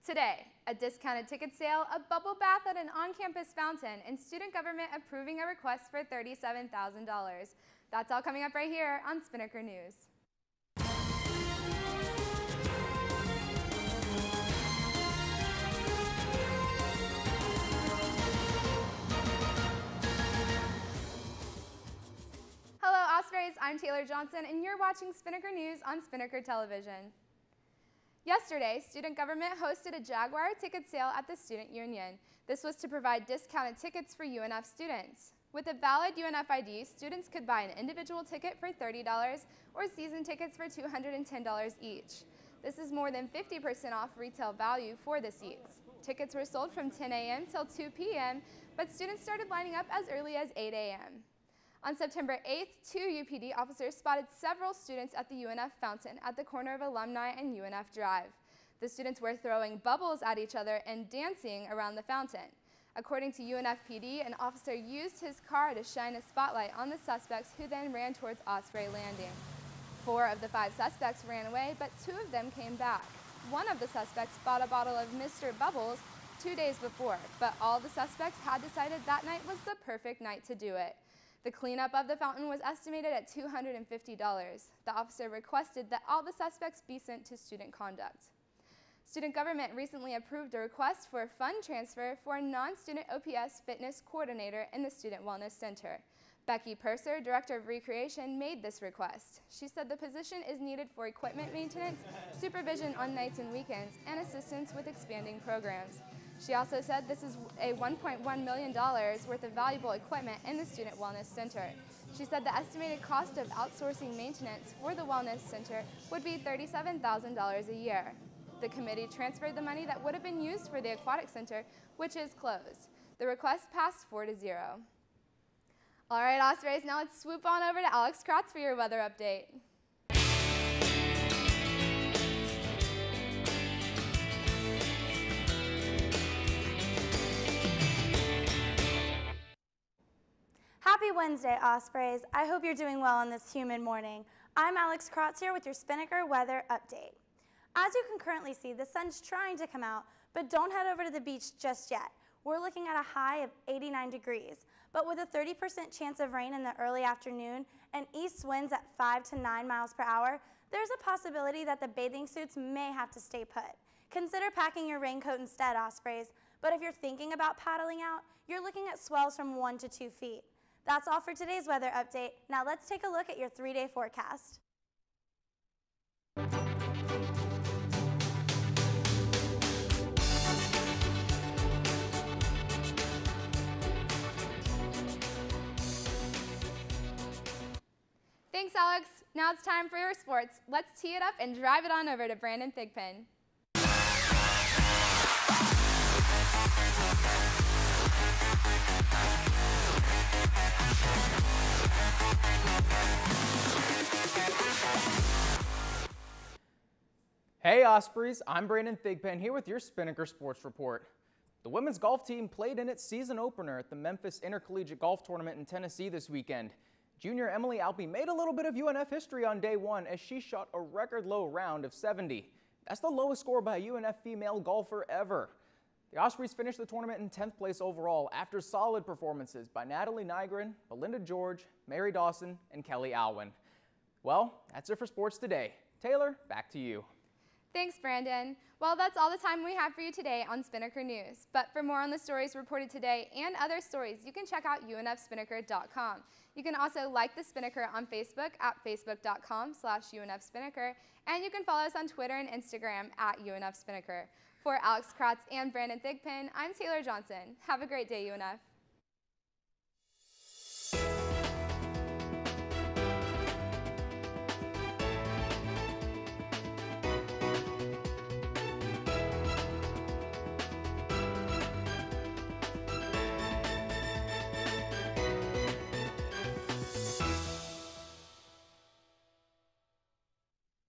Today, a discounted ticket sale, a bubble bath at an on-campus fountain, and student government approving a request for $37,000. That's all coming up right here on Spinnaker News. Hello Ospreys, I'm Taylor Johnson, and you're watching Spinnaker News on Spinnaker Television. Yesterday, student government hosted a Jaguar ticket sale at the Student Union. This was to provide discounted tickets for UNF students. With a valid UNF ID, students could buy an individual ticket for $30 or season tickets for $210 each. This is more than 50% off retail value for the seats. Tickets were sold from 10 a.m. till 2 p.m., but students started lining up as early as 8 a.m. On September 8th, 2 UPD officers spotted several students at the UNF fountain at the corner of Alumni and UNF Drive. The students were throwing bubbles at each other and dancing around the fountain. According to UNF PD, an officer used his car to shine a spotlight on the suspects, who then ran towards Osprey Landing. 4 of the 5 suspects ran away, but 2 of them came back. One of the suspects bought a bottle of Mr. Bubbles 2 days before, but all the suspects had decided that night was the perfect night to do it. The cleanup of the fountain was estimated at $250. The officer requested that all the suspects be sent to student conduct. Student government recently approved a request for a fund transfer for a non-student OPS fitness coordinator in the Student Wellness Center. Becky Purser, Director of Recreation, made this request. She said the position is needed for equipment maintenance, supervision on nights and weekends, and assistance with expanding programs. She also said this is a $1.1 million worth of valuable equipment in the Student Wellness Center. She said the estimated cost of outsourcing maintenance for the Wellness Center would be $37,000 a year. The committee transferred the money that would have been used for the Aquatic Center, which is closed. The request passed 4-0. All right, Ospreys, now let's swoop on over to Alex Kratz for your weather update. Happy Wednesday, Ospreys. I hope you're doing well on this humid morning. I'm Alex Kratz here with your Spinnaker weather update. As you can currently see, the sun's trying to come out, but don't head over to the beach just yet. We're looking at a high of 89 degrees, but with a 30% chance of rain in the early afternoon and east winds at 5 to 9 miles per hour, there's a possibility that the bathing suits may have to stay put. Consider packing your raincoat instead, Ospreys, but if you're thinking about paddling out, you're looking at swells from 1 to 2 feet. That's all for today's weather update. Now let's take a look at your 3-day forecast. Thanks, Alex. Now it's time for your sports. Let's tee it up and drive it on over to Brandon Thigpen. Hey Ospreys, I'm Brandon Thigpen here with your Spinnaker Sports Report. The women's golf team played in its season opener at the Memphis Intercollegiate Golf Tournament in Tennessee this weekend. Junior Emily Alpe made a little bit of UNF history on day 1 as she shot a record low round of 70. That's the lowest score by a UNF female golfer ever. The Ospreys finished the tournament in 10th place overall after solid performances by Natalie Nygren, Belinda George, Mary Dawson, and Kelly Alwyn. Well, that's it for sports today. Taylor, back to you. Thanks, Brandon. Well, that's all the time we have for you today on Spinnaker News. But for more on the stories reported today and other stories, you can check out unfspinnaker.com. You can also like the Spinnaker on Facebook at facebook.com/UNFSpinnaker, and you can follow us on Twitter and Instagram at UNFSpinnaker. For Alex Kratz and Brandon Thigpen, I'm Taylor Johnson. Have a great day, UNF.